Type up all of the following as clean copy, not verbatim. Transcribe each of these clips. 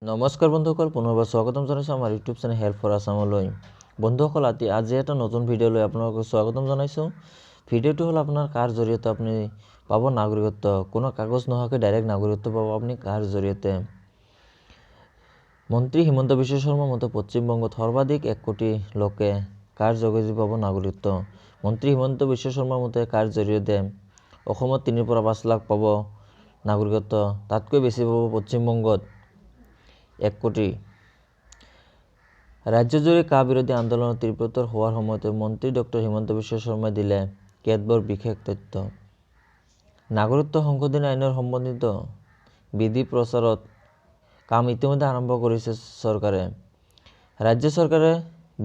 নমস্কাৰ বন্ধুসকল, পুনৰবাৰ স্বাগতম জনাইছোঁ আমাৰ ইউটিউব চেনেল হেল্প ফৰ আছামলৈ। বন্ধুসকল, আজি এটা নতুন ভিডিঅ' লৈ আপোনালোকক স্বাগতম জনাইছোঁ। ভিডিঅ'টো হ'ল আপোনাৰ কাৰ জৰিয়তে আপুনি পাব নাগৰিকত্ব, কোনো কাগজ নোহোৱাকৈ ডাইৰেক্ট নাগৰিকত্ব পাব আপুনি কাৰ জৰিয়তে। মন্ত্ৰী হিমন্ত বিশ্ব শৰ্মাৰ মতে পশ্চিমবংগত সৰ্বাধিক 1 কোটি লোকে কাৰ যোগেদি পাব নাগৰিকত্ব। মন্ত্ৰী হিমন্ত বিশ্ব শৰ্মাৰ মতে কাৰ জৰিয়তে অসমত 3 পৰা 5 লাখ পাব নাগৰিকত্ব, তাতকৈ বেছি পাব পশ্চিমবংগত 1 কোটি। ৰাজ্যজুৰি কা বিৰোধী আন্দোলনৰ তীব্ৰতৰ হোৱাৰ সময়তে মন্ত্ৰী ডক্টৰ হিমন্ত বিশ্ব শৰ্মাই দিলে কেতবোৰ বিশেষ তথ্য। নাগৰিকত্ব সংশোধনী আইনৰ সম্বন্ধিত বিধি প্ৰচাৰত কাম ইতিমধ্যে আৰম্ভ কৰিছে চৰকাৰে। ৰাজ্য চৰকাৰে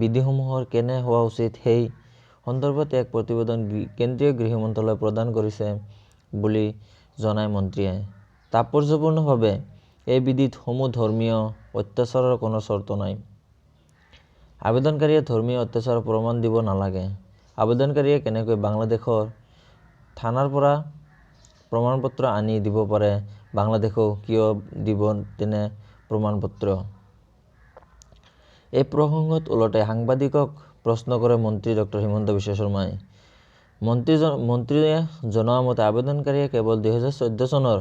বিধিসমূহৰ কেনে হোৱা উচিত সেই সন্দৰ্ভত এক প্ৰতিবেদন কেন্দ্ৰীয় গৃহ মন্ত্ৰালয়ে প্ৰদান কৰিছে বুলি জনায় মন্ত্ৰীয়ে। তাৎপৰ্যপূৰ্ণভাৱে এই বিধিত সমূহ ধৰ্মীয় অত্যাচাৰৰ কোনো চৰ্ত নাই। আবেদনকাৰীয়ে ধৰ্মীয় অত্যাচাৰৰ প্ৰমাণ দিব নালাগে। আবেদনকাৰীয়ে কেনেকৈ বাংলাদেশৰ থানাৰ পৰা প্ৰমাণপত্ৰ আনি দিব পাৰে, বাংলাদেশেও কিয় দিব তেনে প্ৰমাণপত্ৰ। এই প্ৰসংগত ওলটাই সাংবাদিকক প্ৰশ্ন কৰে মন্ত্ৰী ডক্টৰ হিমন্ত বিশ্ব শৰ্মাই। মন্ত্ৰীয়ে জনোৱা মতে আবেদনকাৰীয়ে কেৱল 2014 চনৰ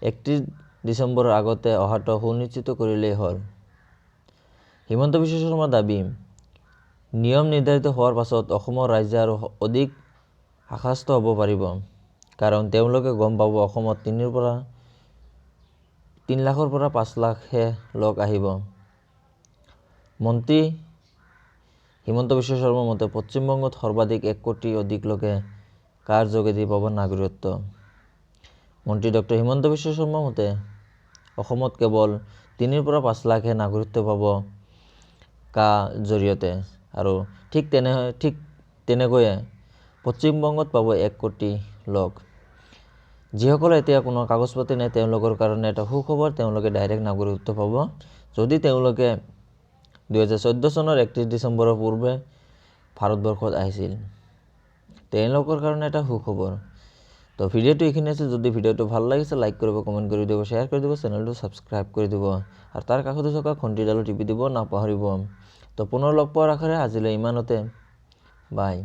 31 ডিচেম্বৰৰ আগতে অহাটো সুনিশ্চিত কৰিলেই হ'ল। হিমন্ত বিশ্ব শৰ্মাৰ দাবী, নিয়ম নিৰ্ধাৰিত হোৱাৰ পাছত অসমৰ ৰাইজে আৰু অধিক আশ্বস্ত হ'ব পাৰিব। কাৰণ তেওঁলোকে গম পাব অসমত 3 লাখৰ পৰা 5 লাখহে লোক আহিব। মন্ত্ৰী হিমন্ত বিশ্ব শৰ্মাৰ মতে পশ্চিমবংগত সৰ্বাধিক 1 কোটি অধিক লোকে কাৰ যোগেদি পাব নাগৰিকত্ব। মন্ত্ৰী ডক্টৰ হিমন্ত বিশ্ব শৰ্মাৰ মতে অসমত কেৱল 3 পৰা 5 লাখহে নাগৰিকত্ব পাব কা জৰিয়তে, আৰু ঠিক তেনেকৈয়ে পশ্চিমবংগত পাব 1 কোটি লোক। যিসকলৰ এতিয়া কোনো কাগজ পাতি নাই তেওঁলোকৰ কাৰণে এটা সুখবৰ, তেওঁলোকে ডাইৰেক্ট নাগৰিকত্ব পাব। যদি তেওঁলোকে 2014 চনৰ 31 ডিচেম্বৰৰ পূৰ্বে ভাৰতবৰ্ষত আহিছিল, তেওঁলোকৰ কাৰণে এটা সুখবৰ। তো ভিডিঅ'টো এইখিনি আছিল। যদি ভিডিঅ'টো ভাল লাগিছে লাইক কৰিব, কমেণ্ট কৰি দিব, শ্বেয়াৰ কৰি দিব, চেনেলটো ছাবস্ক্ৰাইব কৰি দিব আৰু তাৰ কাষতে থকা ঘণ্টিডালো টিপি দিব নাপাহৰিব। তো পুনৰ লগ পোৱাৰ আশাৰে আজিলৈ ইমানতে, বাই।